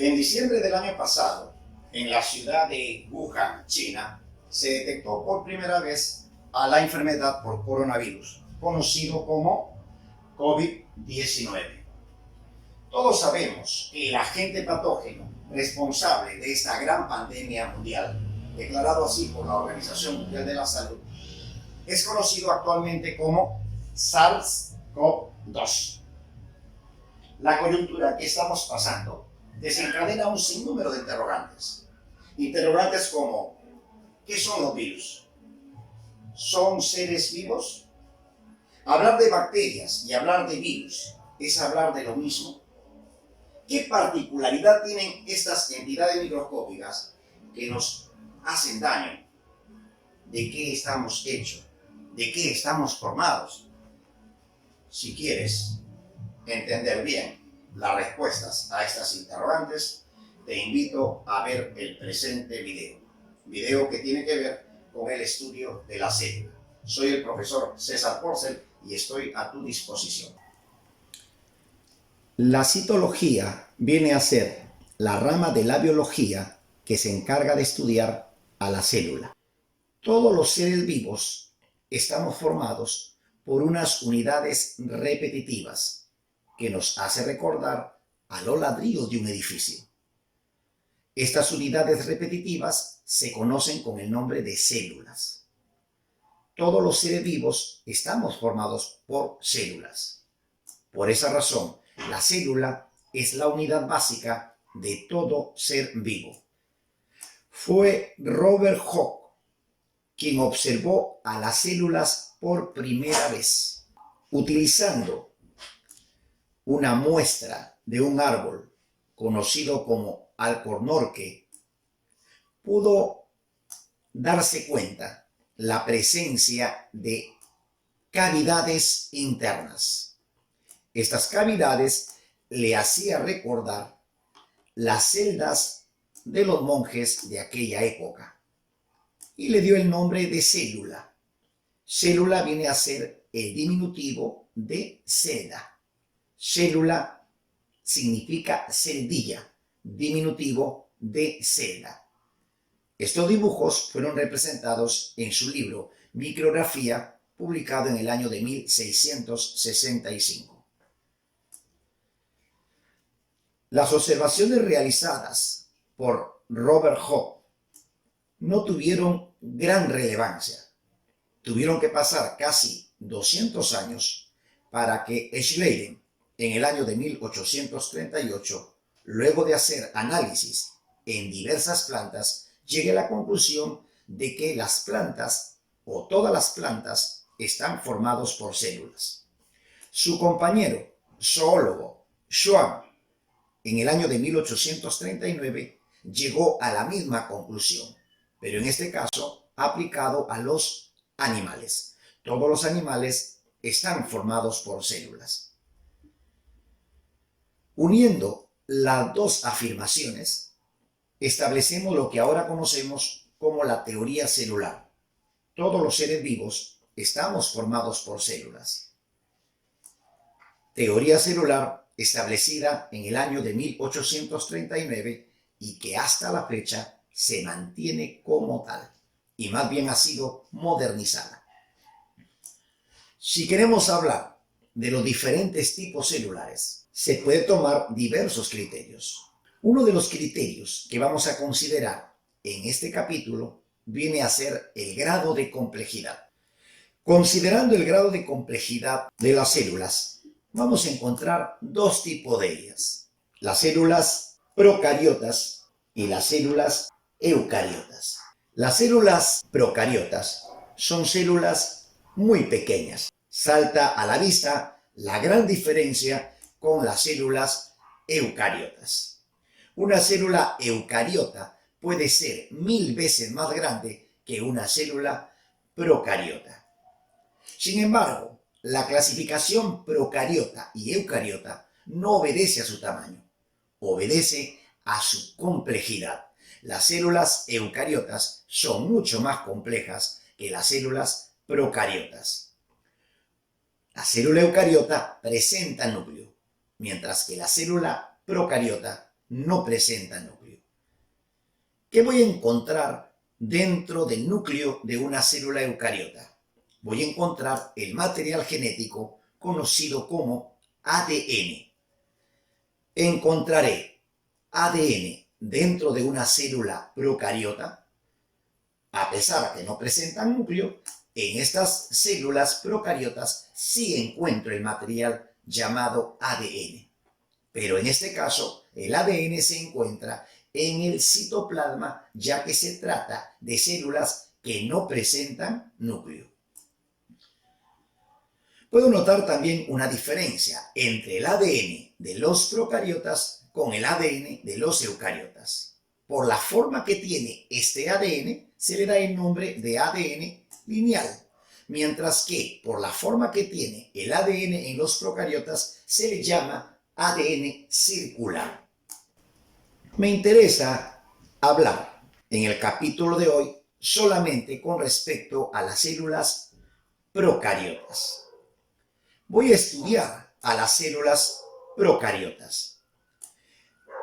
En diciembre del año pasado, en la ciudad de Wuhan, China, se detectó por primera vez a la enfermedad por coronavirus, conocido como COVID-19. Todos sabemos que el agente patógeno responsable de esta gran pandemia mundial, declarado así por la Organización Mundial de la Salud, es conocido actualmente como SARS-CoV-2. La coyuntura que estamos pasando desencadena un sinnúmero de interrogantes. Interrogantes como: ¿qué son los virus? ¿Son seres vivos? Hablar de bacterias y hablar de virus es hablar de lo mismo. ¿Qué particularidad tienen estas entidades microscópicas que nos hacen daño? ¿De qué estamos hechos? ¿De qué estamos formados? Si quieres entender bien las respuestas a estas interrogantes, te invito a ver el presente video que tiene que ver con el estudio de la célula. Soy el profesor César Porcel y estoy a tu disposición. La citología viene a ser la rama de la biología que se encarga de estudiar a la célula. Todos los seres vivos estamos formados por unas unidades repetitivas que nos hace recordar a los ladrillos de un edificio. Estas unidades repetitivas se conocen con el nombre de células. Todos los seres vivos estamos formados por células. Por esa razón, la célula es la unidad básica de todo ser vivo. Fue Robert Hooke quien observó a las células por primera vez, utilizando una muestra de un árbol conocido como alcornoque. Pudo darse cuenta la presencia de cavidades internas. Estas cavidades le hacían recordar las celdas de los monjes de aquella época y le dio el nombre de célula. Célula viene a ser el diminutivo de celda. Célula significa celdilla, diminutivo de celda. Estos dibujos fueron representados en su libro Micrografía, publicado en el año de 1665. Las observaciones realizadas por Robert Hooke no tuvieron gran relevancia. Tuvieron que pasar casi 200 años para que Schleiden, en el año de 1838, luego de hacer análisis en diversas plantas, llegue a la conclusión de que las plantas, o todas las plantas, están formados por células. Su compañero, zoólogo, Schwann, en el año de 1839, llegó a la misma conclusión, pero en este caso aplicado a los animales. Todos los animales están formados por células. Uniendo las dos afirmaciones, establecemos lo que ahora conocemos como la teoría celular. Todos los seres vivos estamos formados por células. Teoría celular establecida en el año de 1839 y que hasta la fecha se mantiene como tal y más bien ha sido modernizada. Si queremos hablar de los diferentes tipos celulares, se puede tomar diversos criterios. Uno de los criterios que vamos a considerar en este capítulo viene a ser el grado de complejidad. Considerando el grado de complejidad de las células, vamos a encontrar dos tipos de ellas: las células procariotas y las células eucariotas. Las células procariotas son células muy pequeñas. Salta a la vista la gran diferencia con las células eucariotas. Una célula eucariota puede ser 1000 veces más grande que una célula procariota. Sin embargo, la clasificación procariota y eucariota no obedece a su tamaño, obedece a su complejidad. Las células eucariotas son mucho más complejas que las células procariotas. La célula eucariota presenta núcleo, mientras que la célula procariota no presenta núcleo. ¿Qué voy a encontrar dentro del núcleo de una célula eucariota? Voy a encontrar el material genético conocido como ADN. Encontraré ADN dentro de una célula procariota. A pesar de que no presentan núcleo, en estas células procariotas sí encuentro el material llamado ADN. Pero en este caso, el ADN se encuentra en el citoplasma, ya que se trata de células que no presentan núcleo. Puedo notar también una diferencia entre el ADN de los procariotas con el ADN de los eucariotas. Por la forma que tiene este ADN, se le da el nombre de ADN lineal, mientras que por la forma que tiene el ADN en los procariotas, se le llama ADN circular. Me interesa hablar en el capítulo de hoy solamente con respecto a las células procariotas. Voy a estudiar a las células procariotas.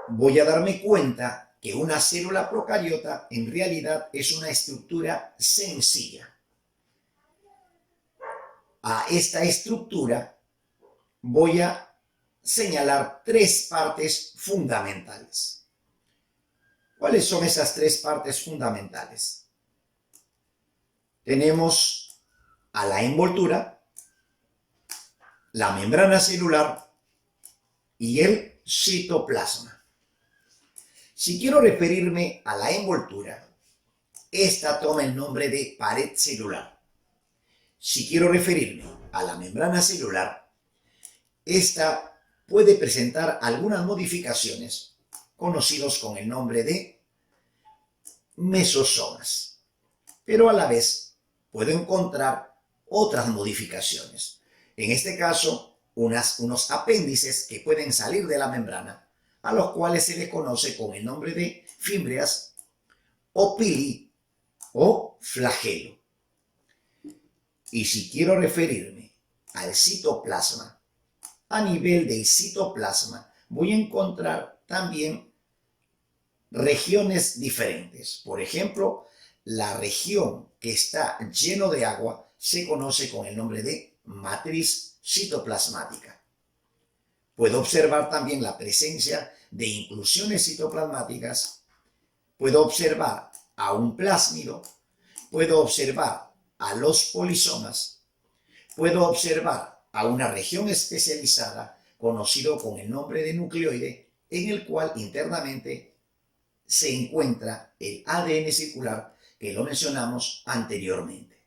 Voy a darme cuenta que una célula procariota en realidad es una estructura sencilla. A esta estructura voy a señalar tres partes fundamentales. ¿Cuáles son esas tres partes fundamentales? Tenemos a la envoltura, la membrana celular y el citoplasma. Si quiero referirme a la envoltura, esta toma el nombre de pared celular. Si quiero referirme a la membrana celular, esta puede presentar algunas modificaciones conocidos con el nombre de mesosomas, pero a la vez puedo encontrar otras modificaciones. En este caso, unos apéndices que pueden salir de la membrana, a los cuales se les conoce con el nombre de fímbrias, opili o flagelo. Y si quiero referirme al citoplasma, a nivel del citoplasma voy a encontrar también regiones diferentes. Por ejemplo, la región que está lleno de agua se conoce con el nombre de matriz citoplasmática. Puedo observar también la presencia de inclusiones citoplasmáticas. Puedo observar a un plásmido. Puedo observar a los polisomas. Puedo observar a una región especializada conocido con el nombre de nucleoide, en el cual internamente se encuentra el ADN circular que lo mencionamos anteriormente.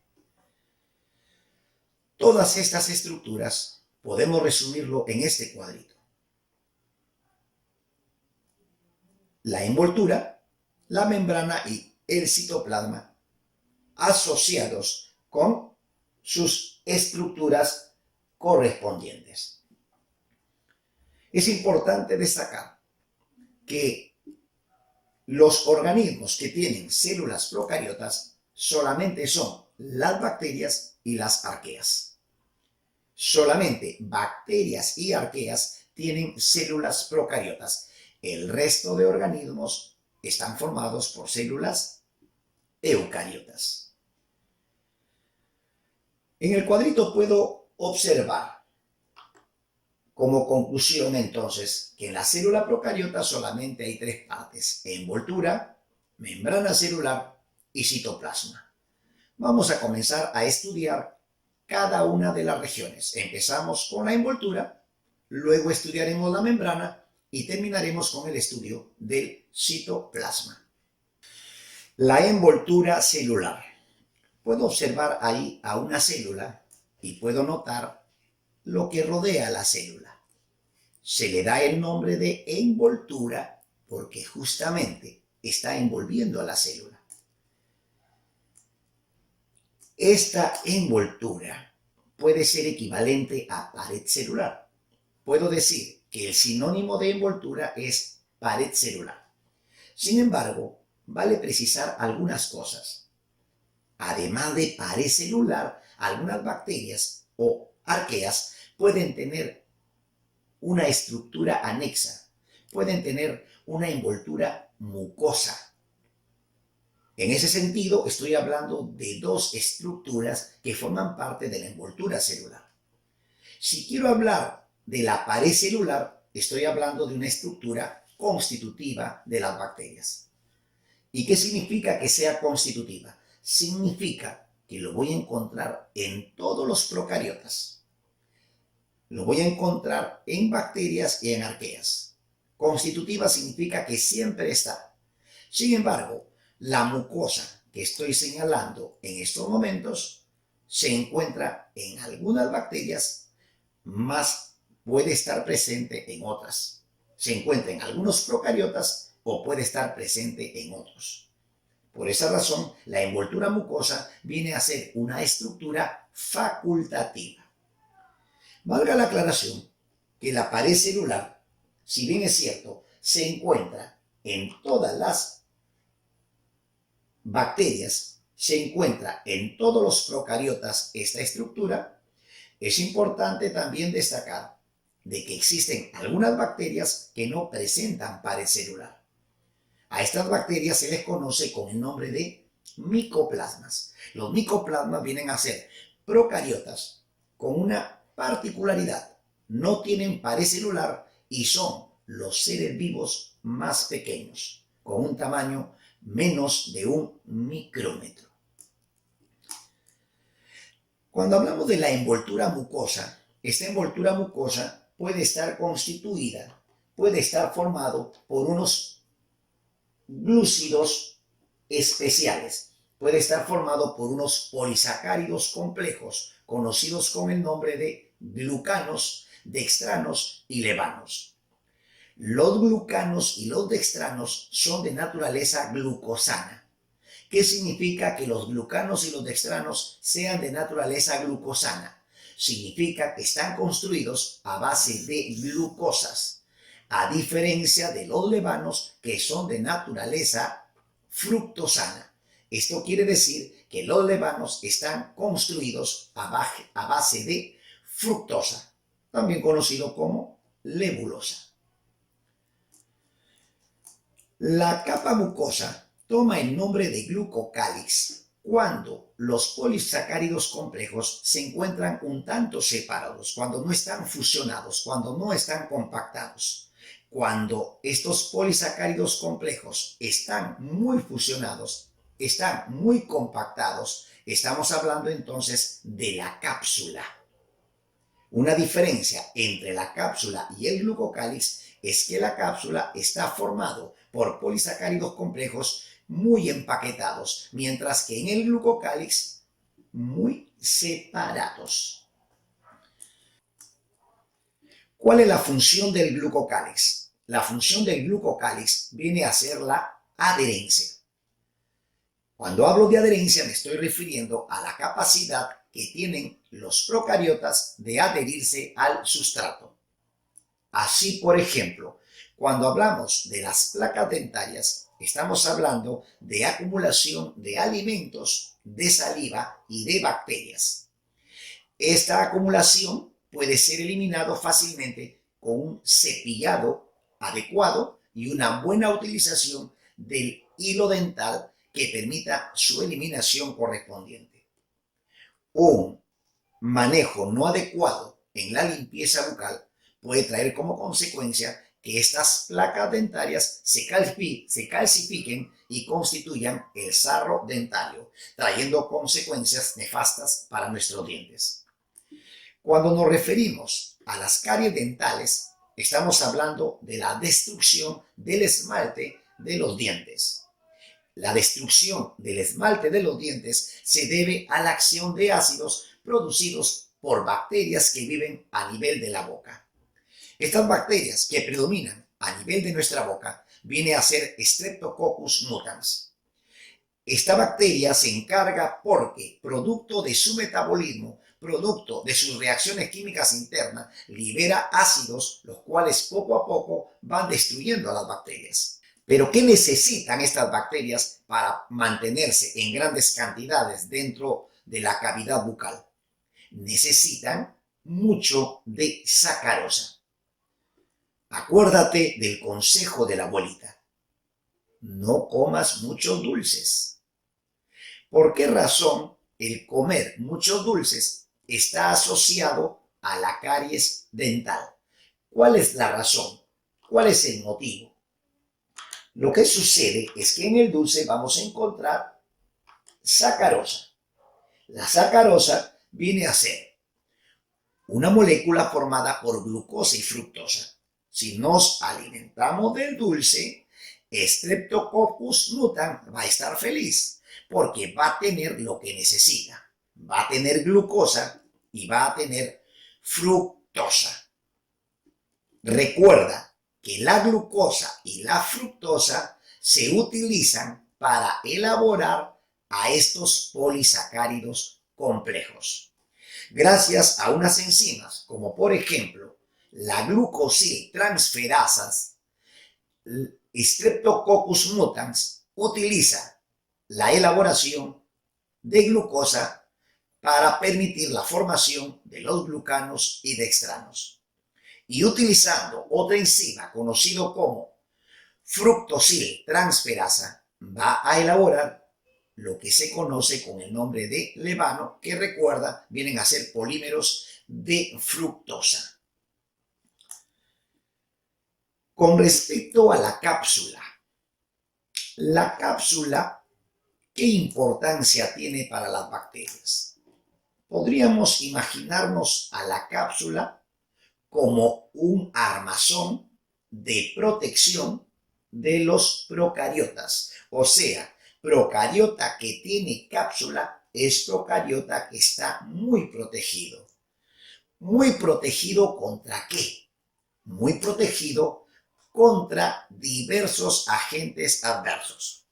Todas estas estructuras podemos resumirlo en este cuadrito. La envoltura, la membrana y el citoplasma asociados con sus estructuras correspondientes. Es importante destacar que los organismos que tienen células procariotas solamente son las bacterias y las arqueas. Solamente bacterias y arqueas tienen células procariotas. El resto de organismos están formados por células eucariotas. En el cuadrito puedo observar como conclusión entonces que en la célula procariota solamente hay tres partes: envoltura, membrana celular y citoplasma. Vamos a comenzar a estudiar cada una de las regiones. Empezamos con la envoltura, luego estudiaremos la membrana y terminaremos con el estudio del citoplasma. La envoltura celular. Puedo observar ahí a una célula y puedo notar lo que rodea a la célula. Se le da el nombre de envoltura porque justamente está envolviendo a la célula. Esta envoltura puede ser equivalente a pared celular. Puedo decir que el sinónimo de envoltura es pared celular. Sin embargo, vale precisar algunas cosas. Además de pared celular, algunas bacterias o arqueas pueden tener una estructura anexa, pueden tener una envoltura mucosa. En ese sentido, estoy hablando de dos estructuras que forman parte de la envoltura celular. Si quiero hablar de la pared celular, estoy hablando de una estructura constitutiva de las bacterias. ¿Y qué significa que sea constitutiva? Significa que lo voy a encontrar en todos los procariotas. Lo voy a encontrar en bacterias y en arqueas. Constitutiva significa que siempre está. Sin embargo, la mucosa que estoy señalando en estos momentos se encuentra en algunas bacterias, más puede estar presente en otras. Se encuentra en algunos procariotas o puede estar presente en otros. Por esa razón, la envoltura mucosa viene a ser una estructura facultativa. Valga la aclaración que la pared celular, si bien es cierto, se encuentra en todas las bacterias, se encuentra en todos los procariotas esta estructura, es importante también destacar de que existen algunas bacterias que no presentan pared celular. A estas bacterias se les conoce con el nombre de micoplasmas. Los micoplasmas vienen a ser procariotas con una particularidad. No tienen pared celular y son los seres vivos más pequeños, con un tamaño menos de 1 micrómetro. Cuando hablamos de la envoltura mucosa, esta envoltura mucosa puede estar constituida, puede estar formado por unos glúcidos especiales. Puede estar formado por unos polisacáridos complejos conocidos con el nombre de glucanos, dextranos y levanos. Los glucanos y los dextranos son de naturaleza glucosana. ¿Qué significa que los glucanos y los dextranos sean de naturaleza glucosana? Significa que están construidos a base de glucosas, a diferencia de los levanos que son de naturaleza fructosana. Esto quiere decir que los levanos están construidos a base de fructosa, también conocido como lebulosa. La capa mucosa toma el nombre de glucocálix cuando los polisacáridos complejos se encuentran un tanto separados, cuando no están fusionados, cuando no están compactados. Cuando estos polisacáridos complejos están muy fusionados, están muy compactados, estamos hablando entonces de la cápsula. Una diferencia entre la cápsula y el glucocálix es que la cápsula está formado por polisacáridos complejos muy empaquetados, mientras que en el glucocálix muy separados. ¿Cuál es la función del glucocálix? La función del glucocálix viene a ser la adherencia. Cuando hablo de adherencia me estoy refiriendo a la capacidad que tienen los procariotas de adherirse al sustrato. Así, por ejemplo, cuando hablamos de las placas dentarias, estamos hablando de acumulación de alimentos, de saliva y de bacterias. Esta acumulación puede ser eliminada fácilmente con un cepillado adecuado y una buena utilización del hilo dental que permita su eliminación correspondiente. Un manejo no adecuado en la limpieza bucal puede traer como consecuencia que estas placas dentarias se calcifiquen y constituyan el sarro dentario, trayendo consecuencias nefastas para nuestros dientes. Cuando nos referimos a las caries dentales, estamos hablando de la destrucción del esmalte de los dientes. La destrucción del esmalte de los dientes se debe a la acción de ácidos producidos por bacterias que viven a nivel de la boca. Estas bacterias que predominan a nivel de nuestra boca viene a ser Streptococcus mutans. Esta bacteria se encarga porque, producto de su metabolismo, producto de sus reacciones químicas internas, libera ácidos, los cuales poco a poco van destruyendo a las bacterias. Pero ¿qué necesitan estas bacterias para mantenerse en grandes cantidades dentro de la cavidad bucal? Necesitan mucho de sacarosa. Acuérdate del consejo de la abuelita. No comas muchos dulces. ¿Por qué razón el comer muchos dulces está asociado a la caries dental? ¿Cuál es la razón? ¿Cuál es el motivo? Lo que sucede es que en el dulce vamos a encontrar sacarosa. La sacarosa viene a ser una molécula formada por glucosa y fructosa. Si nos alimentamos del dulce, Streptococcus mutans va a estar feliz porque va a tener lo que necesita. Va a tener glucosa y va a tener fructosa. Recuerda que la glucosa y la fructosa se utilizan para elaborar a estos polisacáridos complejos. Gracias a unas enzimas, como por ejemplo la glucosiltransferasas, Streptococcus mutans utiliza la elaboración de glucosa para permitir la formación de los glucanos y dextranos. Y utilizando otra enzima conocido como fructosiltransferasa, va a elaborar lo que se conoce con el nombre de levano, que recuerda, vienen a ser polímeros de fructosa. Con respecto a la cápsula, ¿qué importancia tiene para las bacterias? Podríamos imaginarnos a la cápsula como un armazón de protección de los procariotas. O sea, procariota que tiene cápsula es procariota que está muy protegido. ¿Muy protegido contra qué? Muy protegido contra diversos agentes adversos.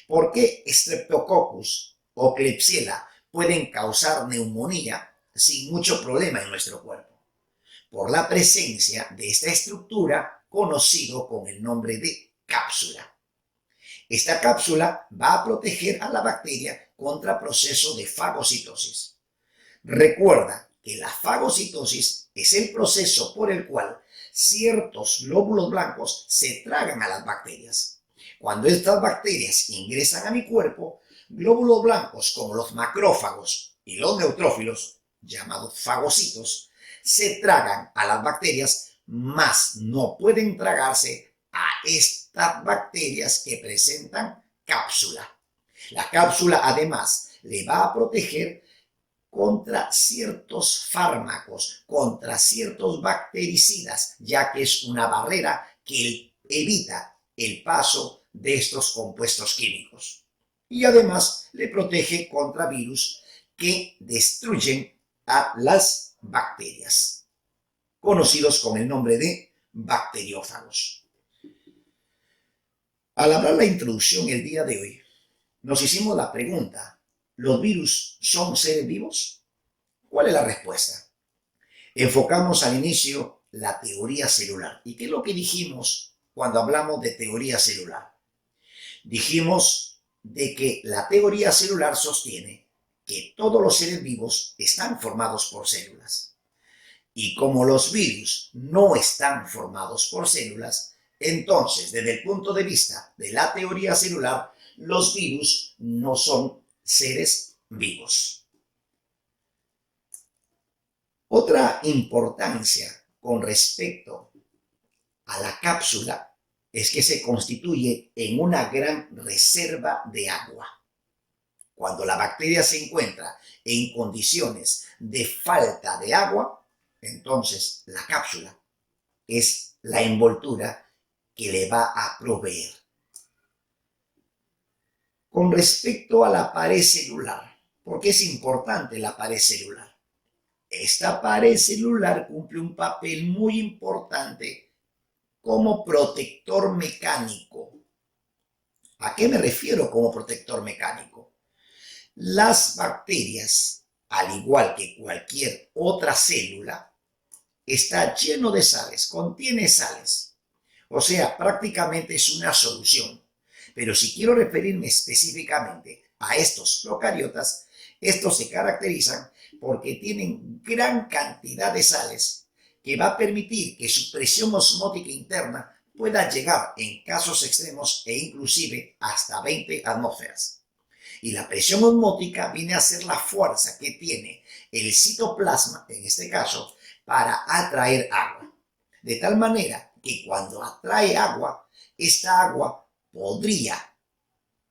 ¿Por qué Streptococcus o Klebsiella pueden causar neumonía sin mucho problema en nuestro cuerpo? Por la presencia de esta estructura conocido con el nombre de cápsula. Esta cápsula va a proteger a la bacteria contra proceso de fagocitosis. Recuerda que la fagocitosis es el proceso por el cual ciertos glóbulos blancos se tragan a las bacterias. Cuando estas bacterias ingresan a mi cuerpo, glóbulos blancos como los macrófagos y los neutrófilos, llamados fagocitos, se tragan a las bacterias, mas no pueden tragarse a estas bacterias que presentan cápsula. La cápsula además le va a proteger contra ciertos fármacos, contra ciertos bactericidas, ya que es una barrera que evita el paso de estos compuestos químicos. Y además le protege contra virus que destruyen a las bacterias, conocidos con el nombre de bacteriófagos. Al hablar la introducción el día de hoy, nos hicimos la pregunta: ¿los virus son seres vivos? ¿Cuál es la respuesta? Enfocamos al inicio la teoría celular. ¿Y qué es lo que dijimos cuando hablamos de teoría celular? Dijimos de que la teoría celular sostiene que todos los seres vivos están formados por células. Y como los virus no están formados por células, entonces, desde el punto de vista de la teoría celular, los virus no son seres vivos. Otra importancia con respecto a la cápsula es que se constituye en una gran reserva de agua. Cuando la bacteria se encuentra en condiciones de falta de agua, entonces la cápsula es la envoltura que le va a proveer. Con respecto a la pared celular, ¿por qué es importante la pared celular? Esta pared celular cumple un papel muy importante como protector mecánico. ¿A qué me refiero como protector mecánico? Las bacterias, al igual que cualquier otra célula, está lleno de sales, contiene sales. O sea, prácticamente es una solución. Pero si quiero referirme específicamente a estos procariotas, estos se caracterizan porque tienen gran cantidad de sales que va a permitir que su presión osmótica interna pueda llegar en casos extremos e inclusive hasta 20 atmósferas. Y la presión osmótica viene a ser la fuerza que tiene el citoplasma, en este caso, para atraer agua. De tal manera que cuando atrae agua, esta agua podría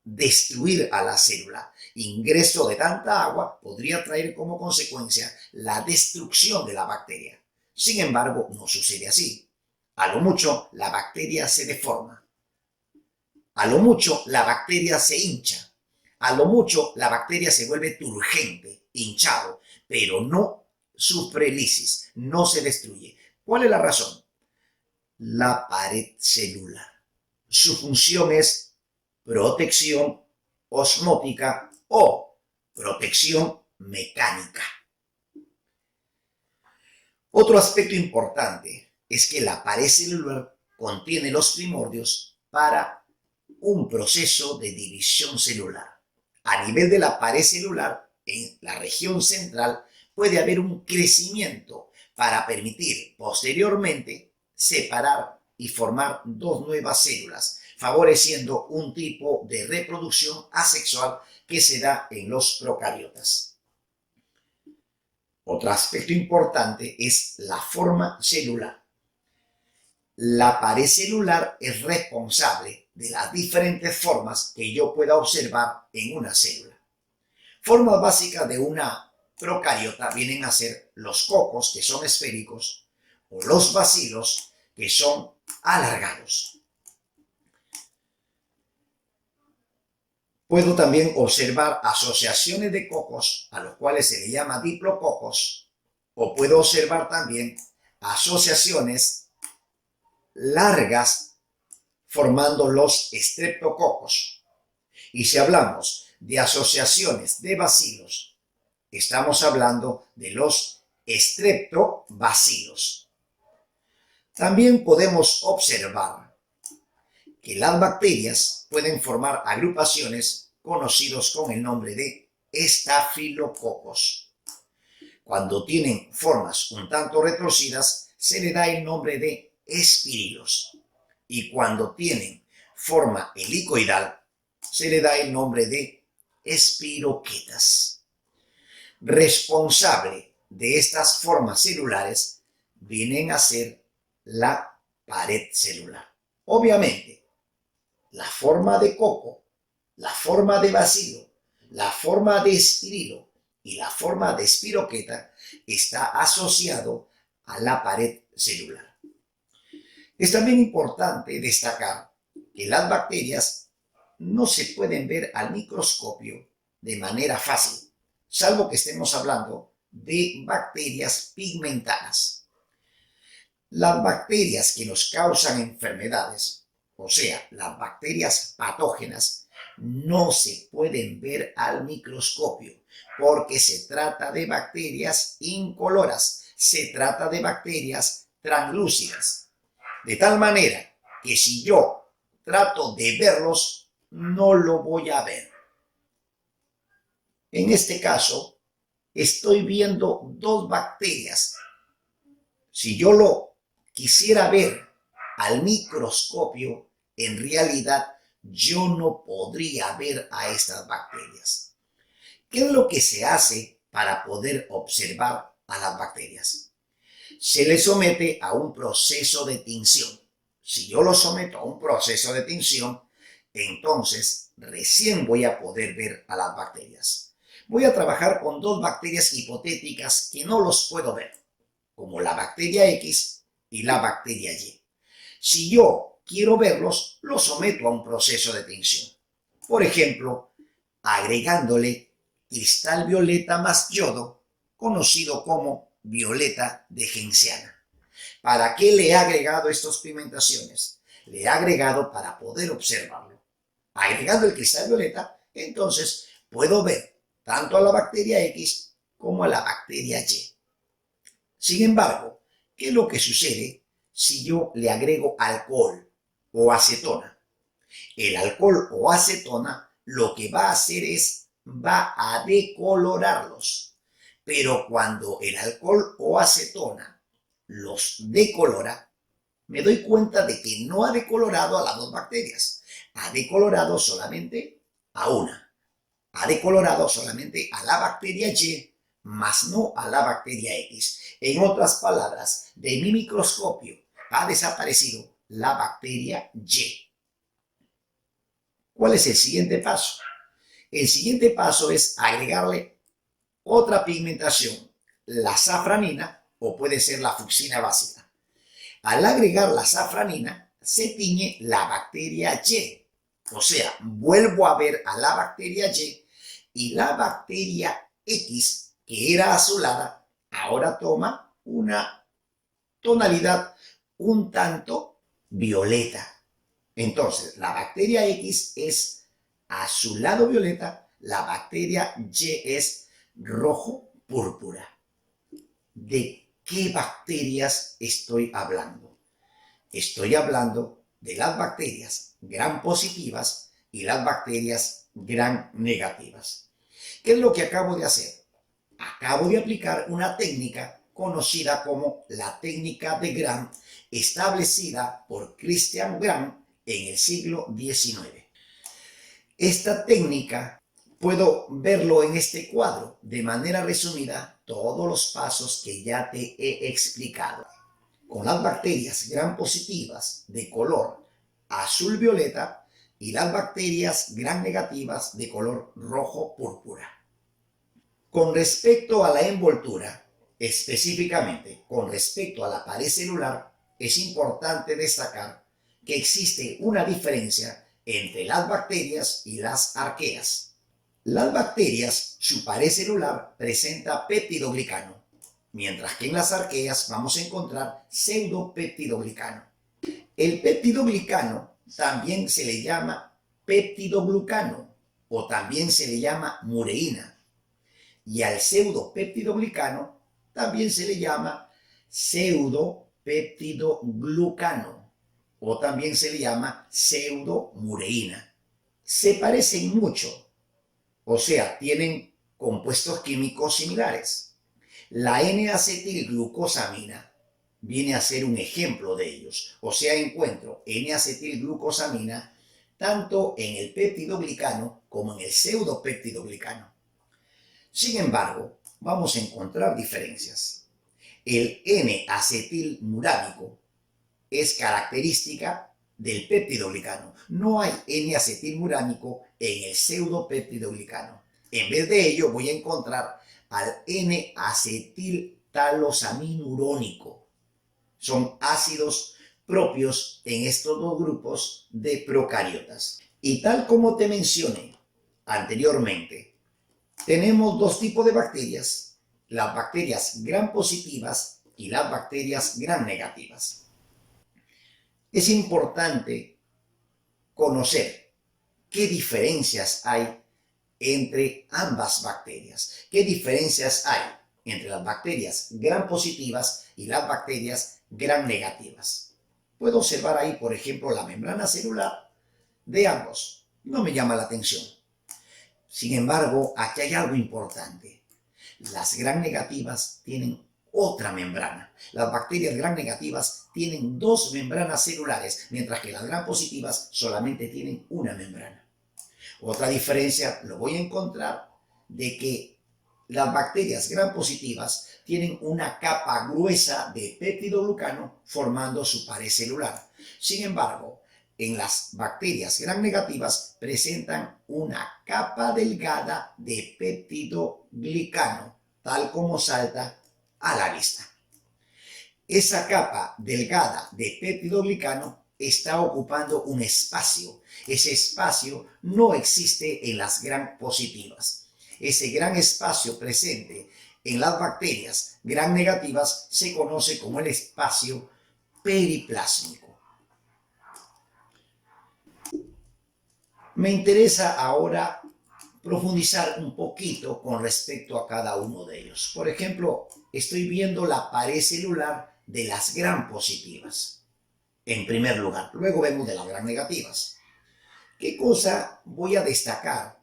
destruir a la célula. Ingreso de tanta agua podría traer como consecuencia la destrucción de la bacteria. Sin embargo, no sucede así. A lo mucho, la bacteria se deforma. A lo mucho, la bacteria se hincha. A lo mucho, la bacteria se vuelve turgente, hinchado, pero no sufre lisis, no se destruye. ¿Cuál es la razón? La pared celular. Su función es protección osmótica o protección mecánica. Otro aspecto importante es que la pared celular contiene los primordios para un proceso de división celular. A nivel de la pared celular, en la región central, puede haber un crecimiento para permitir posteriormente separar y formar dos nuevas células, favoreciendo un tipo de reproducción asexual que se da en los procariotas. Otro aspecto importante es la forma celular. La pared celular es responsable de las diferentes formas que yo pueda observar en una célula. Formas básicas de una procariota vienen a ser los cocos, que son esféricos, o los bacilos, que son alargados. Puedo también observar asociaciones de cocos, a los cuales se le llama diplococos, o puedo observar también asociaciones largas formando los estreptococos. Y si hablamos de asociaciones de bacilos, estamos hablando de los estreptobacilos. También podemos observar que las bacterias pueden formar agrupaciones conocidos con el nombre de estafilococos. Cuando tienen formas un tanto retorcidas, se le da el nombre de espirilos. Y cuando tienen forma helicoidal, se le da el nombre de espiroquetas. Responsable de estas formas celulares vienen a ser la pared celular. Obviamente, la forma de coco, la forma de bacilo, la forma de espirilo y la forma de espiroqueta está asociado a la pared celular. Es también importante destacar que las bacterias no se pueden ver al microscopio de manera fácil, salvo que estemos hablando de bacterias pigmentadas. Las bacterias que nos causan enfermedades, o sea, las bacterias patógenas, no se pueden ver al microscopio porque se trata de bacterias incoloras, se trata de bacterias translúcidas. De tal manera que si yo trato de verlos, no lo voy a ver. En este caso, estoy viendo dos bacterias. Si yo lo quisiera ver al microscopio, en realidad yo no podría ver a estas bacterias. ¿Qué es lo que se hace para poder observar a las bacterias? Se les somete a un proceso de tinción. Si yo lo someto a un proceso de tinción, entonces recién voy a poder ver a las bacterias. Voy a trabajar con dos bacterias hipotéticas que no los puedo ver, como la bacteria X y la bacteria Y. Si yo quiero verlos, los someto a un proceso de tinción. Por ejemplo, agregándole cristal violeta más yodo, conocido como violeta de genciana. ¿Para qué le he agregado estas pigmentaciones? Le he agregado para poder observarlo. Agregando el cristal violeta, entonces puedo ver tanto a la bacteria X como a la bacteria Y. Sin embargo, ¿qué es lo que sucede si yo le agrego alcohol o acetona? El alcohol o acetona lo que va a hacer es, va a decolorarlos. Pero cuando el alcohol o acetona los decolora, me doy cuenta de que no ha decolorado a las dos bacterias. Ha decolorado solamente a una. Ha decolorado solamente a la bacteria Y, más no a la bacteria X. En otras palabras, de mi microscopio ha desaparecido la bacteria Y. ¿Cuál es el siguiente paso? El siguiente paso es agregarle otra pigmentación, la safranina o puede ser la fucsina básica. Al agregar la safranina, se tiñe la bacteria Y. O sea, vuelvo a ver a la bacteria y la bacteria X, que era azulada, ahora toma una tonalidad un tanto violeta. Entonces, la bacteria X es azulado violeta, la bacteria Y es rojo púrpura. ¿De qué bacterias estoy hablando? Estoy hablando de las bacterias gram positivas y las bacterias gram negativas. ¿Qué es lo que acabo de hacer? Acabo de aplicar una técnica conocida como la técnica de Gram, establecida por Christian Gram en el siglo XIX. Esta técnica puedo verlo en este cuadro. De manera resumida, todos los pasos que ya te he explicado. Con las bacterias gram positivas de color azul violeta y las bacterias gram negativas de color rojo púrpura. Con respecto a la envoltura, específicamente con respecto a la pared celular, es importante destacar que existe una diferencia entre las bacterias y las arqueas. Las bacterias, su pared celular presenta peptidoglicano, mientras que en las arqueas vamos a encontrar pseudopeptidoglicano. El peptidoglicano también se le llama peptidoglucano o también se le llama mureína. Y al pseudopeptidoglicano también se le llama pseudopeptidoglucano o también se le llama pseudomureína. Se parecen mucho, o sea, tienen compuestos químicos similares. La N-acetilglucosamina viene a ser un ejemplo de ellos, o sea, encuentro N-acetilglucosamina tanto en el peptidoglicano como en el pseudopeptidoglicano. Sin embargo, vamos a encontrar diferencias. El N-acetilmurámico es característica del peptidoglicano. No hay N-acetilmurámico en el pseudopeptidoglicano. En vez de ello, voy a encontrar al N-acetiltalosaminúrico. Son ácidos propios en estos dos grupos de procariotas. Y tal como te mencioné anteriormente, tenemos dos tipos de bacterias, las bacterias gram positivas y las bacterias gram negativas. Es importante conocer qué diferencias hay entre ambas bacterias, qué diferencias hay entre las bacterias gram positivas y las bacterias gram negativas. Puedo observar ahí, por ejemplo, la membrana celular de ambos. No me llama la atención. Sin embargo, aquí hay algo importante. Las gram negativas tienen otra membrana. Las bacterias gram negativas tienen dos membranas celulares, mientras que las gram positivas solamente tienen una membrana. Otra diferencia lo voy a encontrar de que las bacterias gram positivas tienen una capa gruesa de peptidoglucano formando su pared celular. Sin embargo, en las bacterias gram negativas presentan una capa delgada de peptidoglicano, tal como salta a la vista. Esa capa delgada de peptidoglicano está ocupando un espacio. Ese espacio no existe en las gram positivas. Ese gran espacio presente en las bacterias gram negativas se conoce como el espacio periplásmico. Me interesa ahora profundizar un poquito con respecto a cada uno de ellos. Por ejemplo, estoy viendo la pared celular de las gram positivas, en primer lugar. Luego vemos de las gram negativas. ¿Qué cosa voy a destacar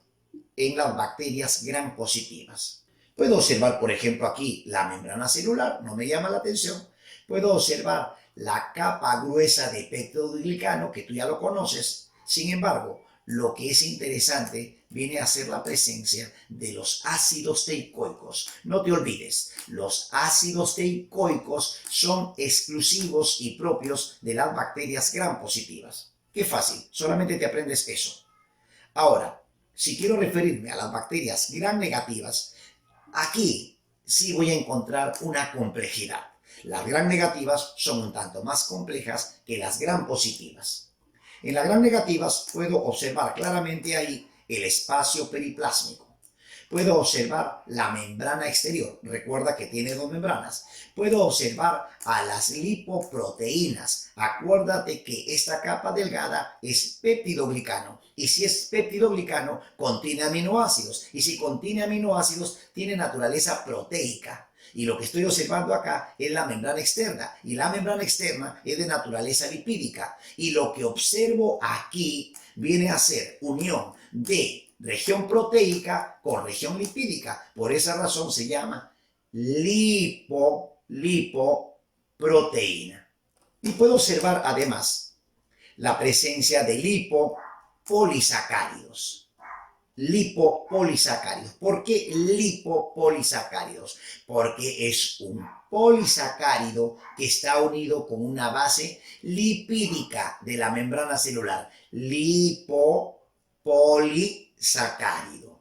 en las bacterias gram positivas? Puedo observar, por ejemplo, aquí la membrana celular, no me llama la atención, Puedo observar la capa gruesa de peptidoglicano, que tú ya lo conoces. Sin embargo, lo que es interesante viene a ser la presencia de los ácidos teicoicos. No te olvides, los ácidos teicoicos son exclusivos y propios de las bacterias gram positivas. Qué fácil, solamente te aprendes eso. Ahora, si quiero referirme a las bacterias gram negativas, aquí sí voy a encontrar una complejidad. Las gram negativas son un tanto más complejas que las gram positivas. En las gram negativas puedo observar claramente ahí el espacio periplásmico. Puedo observar la membrana exterior. Recuerda que tiene dos membranas. Puedo observar a las lipoproteínas. Acuérdate que esta capa delgada es peptidoglicano. Y si es peptidoglicano, contiene aminoácidos. Y si contiene aminoácidos, tiene naturaleza proteica. Y lo que estoy observando acá es la membrana externa. Y la membrana externa es de naturaleza lipídica. Y lo que observo aquí viene a ser unión de región proteica con región lipídica. Por esa razón se llama lipoproteína. Y puedo observar además la presencia de lipopolisacáridos. Lipopolisacáridos. ¿Por qué lipopolisacáridos? Porque es un polisacárido que está unido con una base lipídica de la membrana celular. Lipopolisacárido.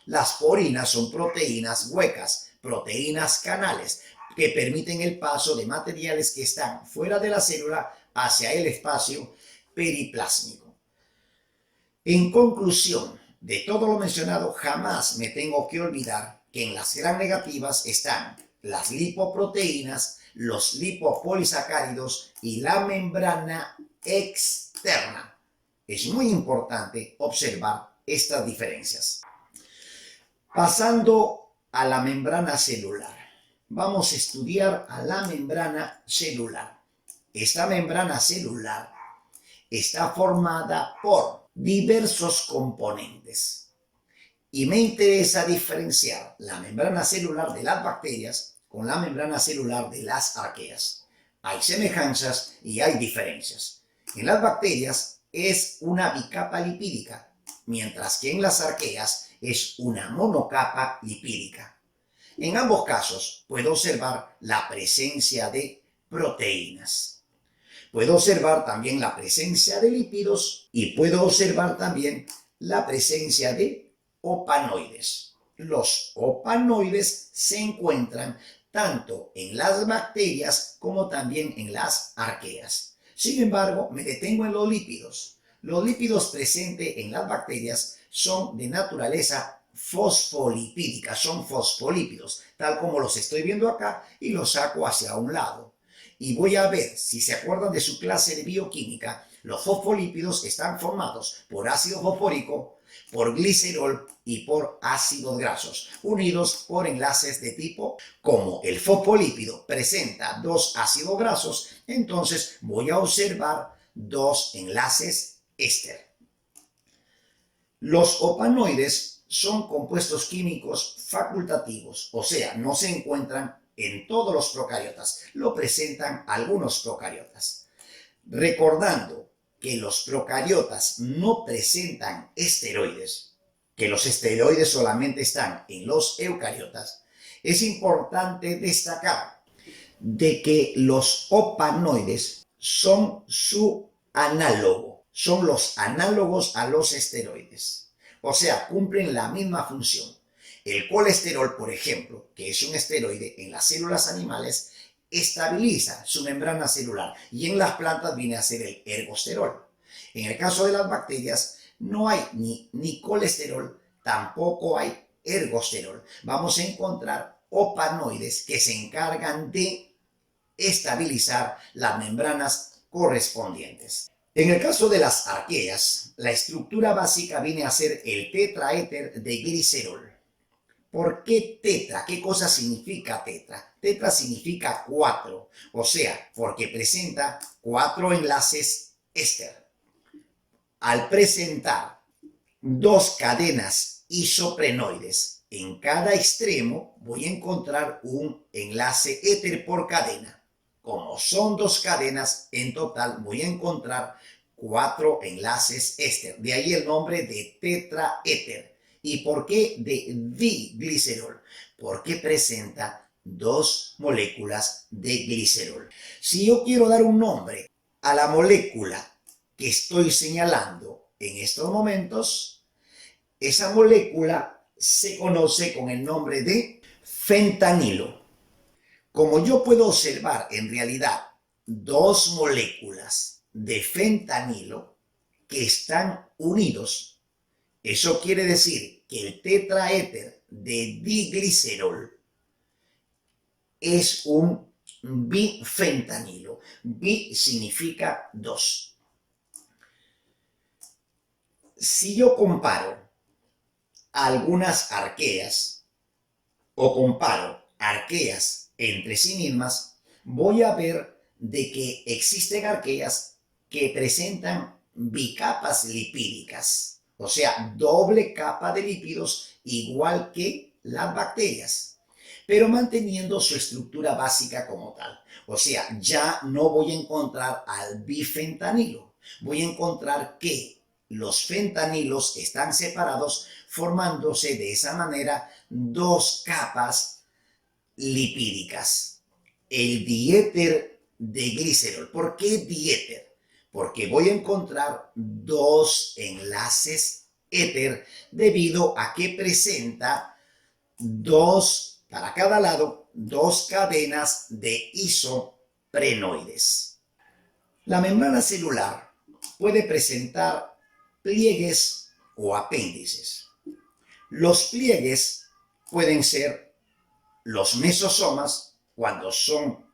Las porinas son proteínas huecas, proteínas canales, que permiten el paso de materiales que están fuera de la célula hacia el espacio periplásmico. En conclusión de todo lo mencionado, jamás me tengo que olvidar que en las gram negativas están las lipoproteínas, los lipopolisacáridos y la membrana externa. Es muy importante observar estas diferencias. Pasando a la membrana celular, vamos a estudiar a la membrana celular. Esta membrana celular está formada por diversos componentes y me interesa diferenciar la membrana celular de las bacterias con la membrana celular de las arqueas. Hay semejanzas y hay diferencias. En las bacterias es una bicapa lipídica, mientras que en las arqueas es una monocapa lipídica. En ambos casos puedo observar la presencia de proteínas. Puedo observar también la presencia de lípidos y puedo observar también la presencia de opanoides. Los opanoides se encuentran tanto en las bacterias como también en las arqueas. Sin embargo, me detengo en los lípidos. Los lípidos presentes en las bacterias son de naturaleza fosfolipídica, son fosfolípidos, tal como los estoy viendo acá y los saco hacia un lado. Y voy a ver, si se acuerdan de su clase de bioquímica, los fosfolípidos están formados por ácido fosfórico, por glicerol y por ácidos grasos, unidos por enlaces de tipo, como el fosfolípido presenta dos ácidos grasos, entonces voy a observar dos enlaces éster. Los opanoides son compuestos químicos facultativos, o sea, no se encuentran en todos los procariotas, lo presentan algunos procariotas. Recordando que los procariotas no presentan esteroides, que los esteroides solamente están en los eucariotas, es importante destacar de que los opanoides son su análogo, son los análogos a los esteroides, o sea, cumplen la misma función. El colesterol, por ejemplo, que es un esteroide en las células animales, estabiliza su membrana celular y en las plantas viene a ser el ergosterol. En el caso de las bacterias no hay ni colesterol, tampoco hay ergosterol. Vamos a encontrar opanoides que se encargan de estabilizar las membranas correspondientes. En el caso de las arqueas, la estructura básica viene a ser el tetraéter de glicerol. ¿Por qué tetra? ¿Qué cosa significa tetra? Tetra significa 4, o sea, porque presenta 4 enlaces éster. Al presentar dos cadenas isoprenoides en cada extremo, voy a encontrar un enlace éter por cadena. como son dos cadenas, en total voy a encontrar 4 enlaces éster. De ahí el nombre de tetraéter. ¿Y por qué de diglicerol? Porque presenta 2 moléculas de glicerol. Si yo quiero dar un nombre a la molécula que estoy señalando en estos momentos, esa molécula se conoce con el nombre de fentanilo. Como yo puedo observar en realidad 2 moléculas de fentanilo que están unidos, eso quiere decir que el tetraéter de diglicerol es un bifentanilo. Bi significa 2. Si yo comparo algunas arqueas o comparo arqueas entre sí mismas, voy a ver de que existen arqueas que presentan bicapas lipídicas, o sea, doble capa de lípidos igual que las bacterias, pero manteniendo su estructura básica como tal. O sea, ya no voy a encontrar al bifentanilo, voy a encontrar que los fentanilos están separados, formándose de esa manera 2 capas lipídicas. El diéter de glicerol. ¿Por qué diéter? Porque voy a encontrar 2 enlaces éter debido a que presenta 2, para cada lado, 2 cadenas de isoprenoides. La membrana celular puede presentar pliegues o apéndices. Los pliegues pueden ser los mesosomas cuando son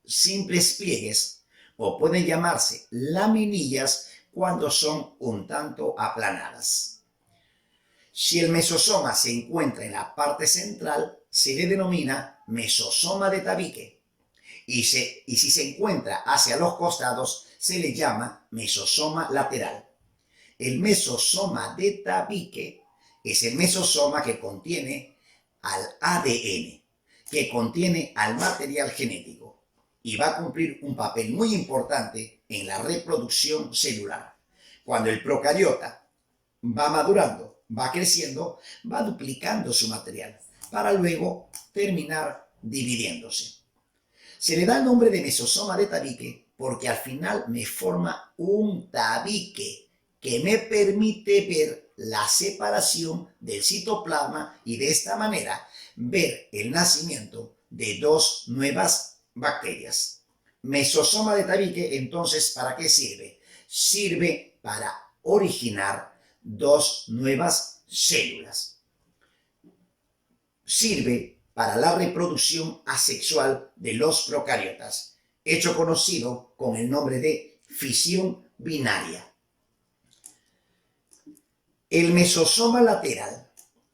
simples pliegues, o pueden llamarse laminillas cuando son un tanto aplanadas. Si el mesosoma se encuentra en la parte central, se le denomina mesosoma de tabique. Y si se encuentra hacia los costados, se le llama mesosoma lateral. El mesosoma de tabique es el mesosoma que contiene al ADN, que contiene al material genético, y va a cumplir un papel muy importante en la reproducción celular. Cuando el procariota va madurando, va creciendo, va duplicando su material, para luego terminar dividiéndose. Se le da el nombre de mesosoma de tabique porque al final me forma un tabique que me permite ver la separación del citoplasma y de esta manera ver el nacimiento de 2 nuevas bacterias. Mesosoma de tabique, entonces, ¿para qué sirve? Sirve para originar 2 nuevas células. Sirve para la reproducción asexual de los procariotas, hecho conocido con el nombre de fisión binaria. El mesosoma lateral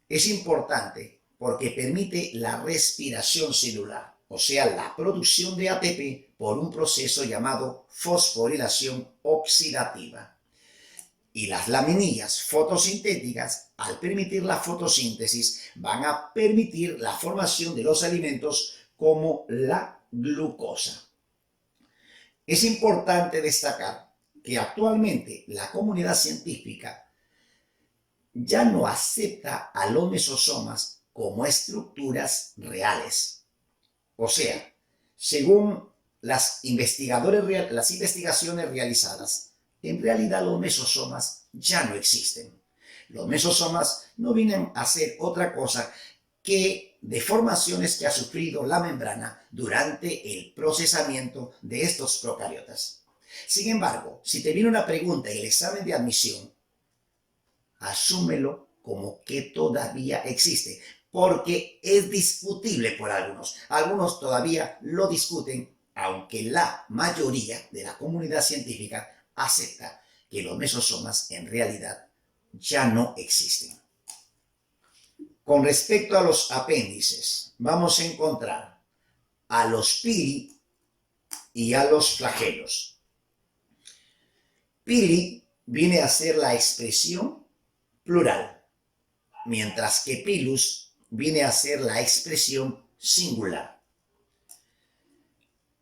es importante porque permite la respiración celular, o sea, la producción de ATP por un proceso llamado fosforilación oxidativa. Y las laminillas fotosintéticas, al permitir la fotosíntesis, van a permitir la formación de los alimentos como la glucosa. Es importante destacar que actualmente la comunidad científica ya no acepta a los mesosomas como estructuras reales. O sea, según las investigaciones realizadas, en realidad los mesosomas ya no existen. Los mesosomas no vienen a ser otra cosa que deformaciones que ha sufrido la membrana durante el procesamiento de estos procariotas. Sin embargo, si te viene una pregunta en el examen de admisión, asúmelo como que todavía existe, porque es discutible por algunos. Algunos todavía lo discuten, aunque la mayoría de la comunidad científica acepta que los mesosomas en realidad ya no existen. Con respecto a los apéndices, vamos a encontrar a los pili y a los flagelos. Pili viene a ser la expresión plural, mientras que pilus viene a ser la expresión singular.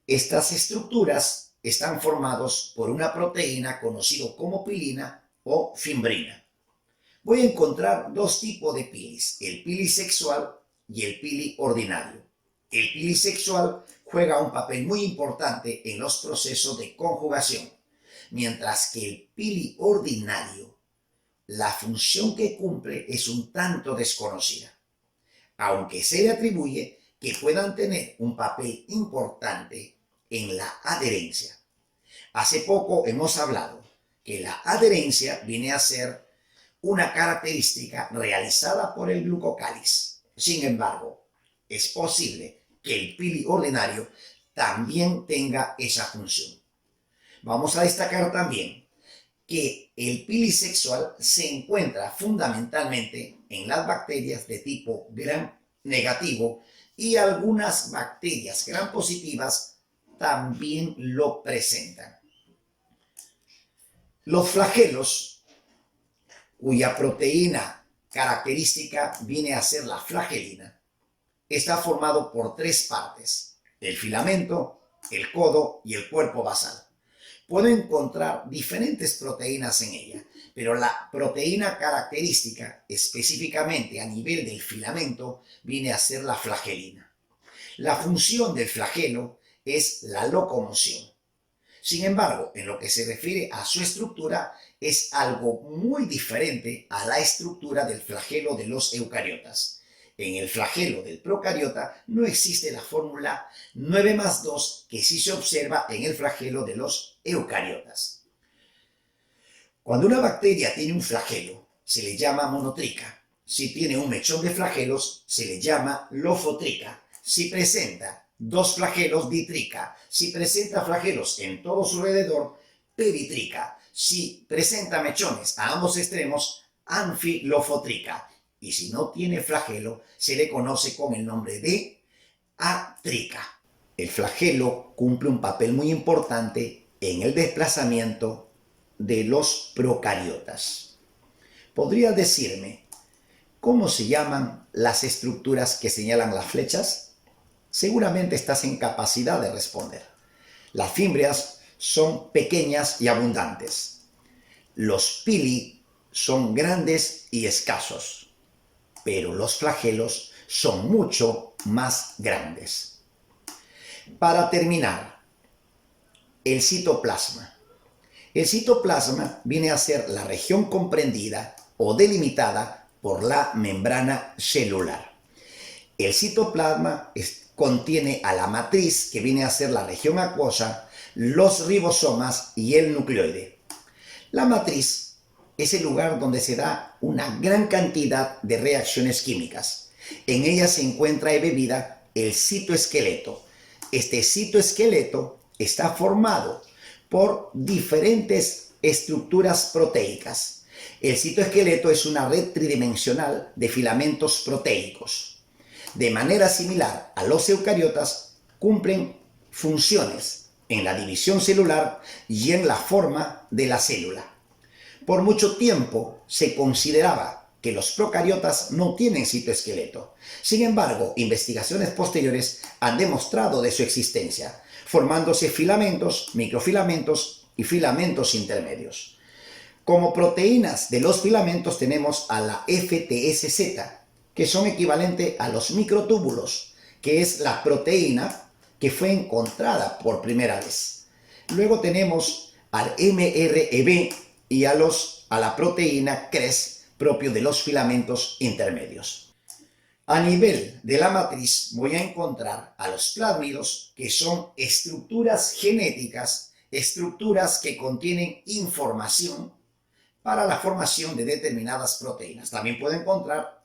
Estas estructuras están formadas por una proteína conocida como pilina o fimbrina. Voy a encontrar dos tipos de pilis, el pili sexual y el pili ordinario. El pili sexual juega un papel muy importante en los procesos de conjugación, mientras que el pili ordinario, la función que cumple es un tanto desconocida, aunque se le atribuye que puedan tener un papel importante en la adherencia. Hace poco hemos hablado que la adherencia viene a ser una característica realizada por el glucocáliz. Sin embargo, es posible que el pili ordinario también tenga esa función. Vamos a destacar también que el pili sexual se encuentra fundamentalmente en las bacterias de tipo gram negativo y algunas bacterias gram positivas también lo presentan. Los flagelos, cuya proteína característica viene a ser la flagelina, está formado por tres partes: el filamento, el codo y el cuerpo basal. Puedo encontrar diferentes proteínas en ella, pero la proteína característica, específicamente a nivel del filamento, viene a ser la flagelina. La función del flagelo es la locomoción. Sin embargo, en lo que se refiere a su estructura, es algo muy diferente a la estructura del flagelo de los eucariotas. En el flagelo del procariota no existe la fórmula 9+2 que sí se observa en el flagelo de los eucariotas. Cuando una bacteria tiene un flagelo, se le llama monotrica. Si tiene un mechón de flagelos, se le llama lofotrica. Si presenta dos flagelos, ditrica. Si presenta flagelos en todo su alrededor, peritrica. Si presenta mechones a ambos extremos, anfilofotrica. Y si no tiene flagelo, se le conoce con el nombre de atrica. El flagelo cumple un papel muy importante en el desplazamiento de los procariotas. ¿Podrías decirme cómo se llaman las estructuras que señalan las flechas? Seguramente estás en capacidad de responder. Las fimbrias son pequeñas y abundantes. Los pili son grandes y escasos, pero los flagelos son mucho más grandes. Para terminar, el citoplasma. El citoplasma viene a ser la región comprendida o delimitada por la membrana celular. El citoplasma contiene a la matriz, que viene a ser la región acuosa, los ribosomas y el nucleoide. La matriz es el lugar donde se da una gran cantidad de reacciones químicas. En ella se encuentra embebida el citoesqueleto. Este citoesqueleto está formado por diferentes estructuras proteicas. El citoesqueleto es una red tridimensional de filamentos proteicos. De manera similar a los eucariotas, cumplen funciones en la división celular y en la forma de la célula. Por mucho tiempo se consideraba que los procariotas no tienen citoesqueleto. Sin embargo, investigaciones posteriores han demostrado de su existencia, formándose filamentos, microfilamentos y filamentos intermedios. Como proteínas de los filamentos tenemos a la FTSZ, que son equivalentes a los microtúbulos, que es la proteína que fue encontrada por primera vez. Luego tenemos al MREB y a la proteína CRES, propio de los filamentos intermedios. A nivel de la matriz voy a encontrar a los plásmidos, que son estructuras genéticas, estructuras que contienen información para la formación de determinadas proteínas. También puedo encontrar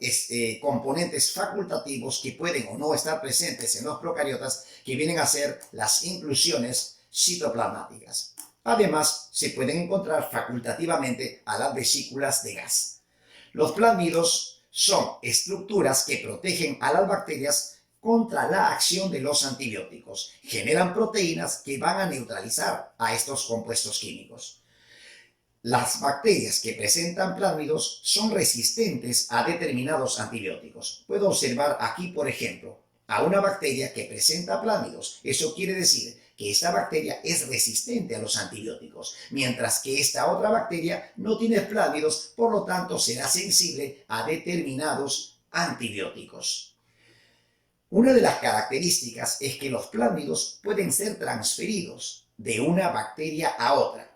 componentes facultativos que pueden o no estar presentes en los procariotas, que vienen a ser las inclusiones citoplasmáticas. Además, se pueden encontrar facultativamente a las vesículas de gas. Los plásmidos son estructuras que protegen a las bacterias contra la acción de los antibióticos. Generan proteínas que van a neutralizar a estos compuestos químicos. Las bacterias que presentan plásmidos son resistentes a determinados antibióticos. Puedo observar aquí, por ejemplo, a una bacteria que presenta plásmidos. Eso quiere decir que esta bacteria es resistente a los antibióticos, mientras que esta otra bacteria no tiene plásmidos, por lo tanto será sensible a determinados antibióticos. Una de las características es que los plásmidos pueden ser transferidos de una bacteria a otra.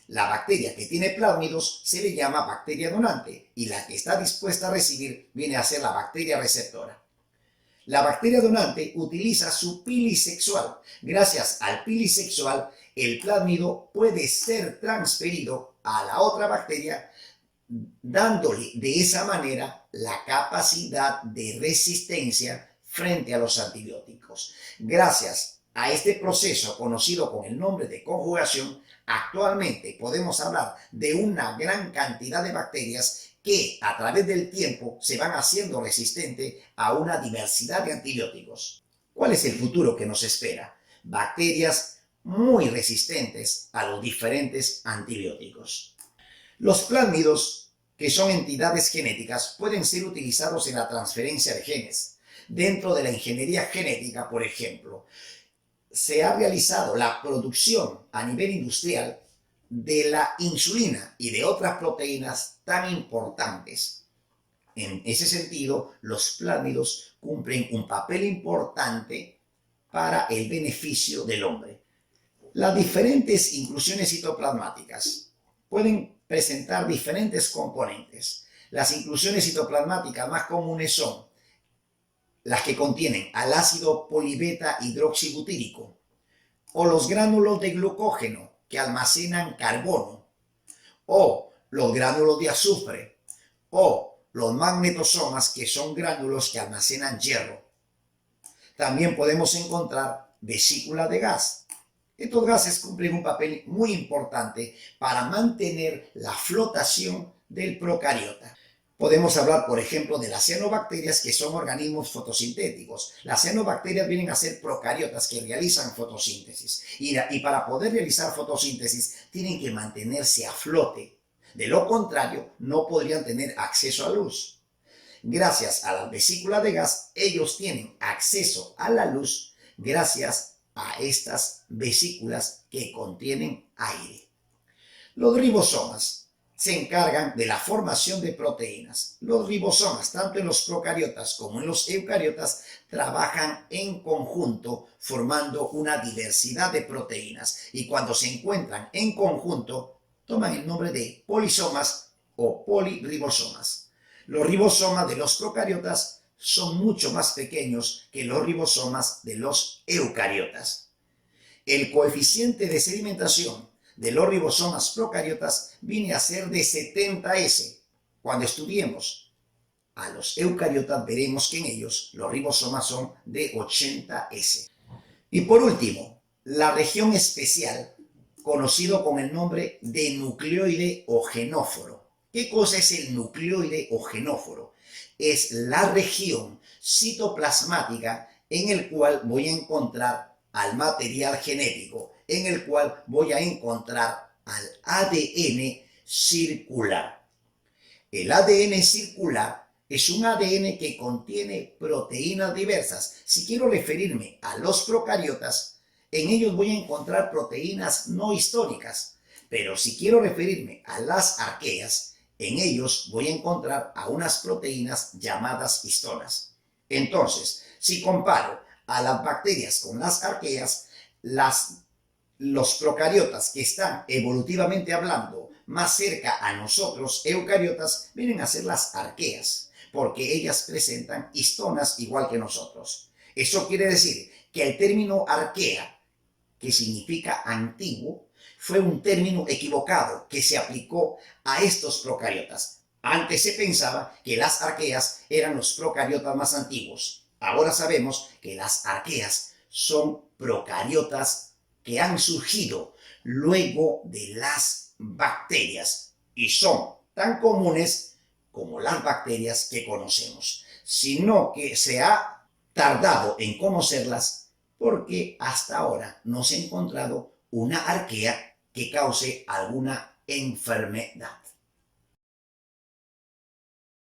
La bacteria que tiene plásmidos se le llama bacteria donante y la que está dispuesta a recibir viene a ser la bacteria receptora. La bacteria donante utiliza su pili sexual. Gracias al pili sexual, el plásmido puede ser transferido a la otra bacteria, dándole de esa manera la capacidad de resistencia frente a los antibióticos. Gracias a este proceso conocido con el nombre de conjugación, actualmente podemos hablar de una gran cantidad de bacterias que a través del tiempo se van haciendo resistentes a una diversidad de antibióticos. ¿Cuál es el futuro que nos espera? Bacterias muy resistentes a los diferentes antibióticos. Los plásmidos, que son entidades genéticas, pueden ser utilizados en la transferencia de genes. Dentro de la ingeniería genética, por ejemplo, se ha realizado la producción a nivel industrial de la insulina y de otras proteínas tan importantes. En ese sentido, los plásmidos cumplen un papel importante para el beneficio del hombre. Las diferentes inclusiones citoplasmáticas pueden presentar diferentes componentes. Las inclusiones citoplasmáticas más comunes son las que contienen al ácido polibeta hidroxibutírico o los gránulos de glucógeno que almacenan carbono, o los gránulos de azufre, o los magnetosomas, que son gránulos que almacenan hierro. También podemos encontrar vesículas de gas. Estos gases cumplen un papel muy importante para mantener la flotación del procariota. Podemos hablar, por ejemplo, de las cianobacterias, que son organismos fotosintéticos. Las cianobacterias vienen a ser procariotas que realizan fotosíntesis. Y para poder realizar fotosíntesis tienen que mantenerse a flote. De lo contrario, no podrían tener acceso a luz. Gracias a las vesículas de gas, ellos tienen acceso a la luz gracias a estas vesículas que contienen aire. Los ribosomas se encargan de la formación de proteínas. Los ribosomas, tanto en los procariotas como en los eucariotas, trabajan en conjunto formando una diversidad de proteínas, y cuando se encuentran en conjunto toman el nombre de polisomas o poliribosomas. Los ribosomas de los procariotas son mucho más pequeños que los ribosomas de los eucariotas. El coeficiente de sedimentación de los ribosomas procariotas viene a ser de 70S. Cuando estudiemos a los eucariotas veremos que en ellos los ribosomas son de 80S. Y por último, la región especial, conocido con el nombre de nucleoide o genóforo. ¿Qué cosa es el nucleoide o genóforo? Es la región citoplasmática en el cual voy a encontrar al material genético, en el cual voy a encontrar al ADN circular. El ADN circular es un ADN que contiene proteínas diversas. Si quiero referirme a los procariotas, en ellos voy a encontrar proteínas no históricas, pero si quiero referirme a las arqueas, en ellos voy a encontrar a unas proteínas llamadas histonas. Entonces, si comparo a las bacterias con las arqueas, los procariotas que están evolutivamente hablando más cerca a nosotros, eucariotas, vienen a ser las arqueas, porque ellas presentan histonas igual que nosotros. Eso quiere decir que el término arquea, que significa antiguo, fue un término equivocado que se aplicó a estos procariotas. Antes se pensaba que las arqueas eran los procariotas más antiguos. Ahora sabemos que las arqueas son procariotas que han surgido luego de las bacterias y son tan comunes como las bacterias que conocemos, sino que se ha tardado en conocerlas porque hasta ahora no se ha encontrado una arquea que cause alguna enfermedad.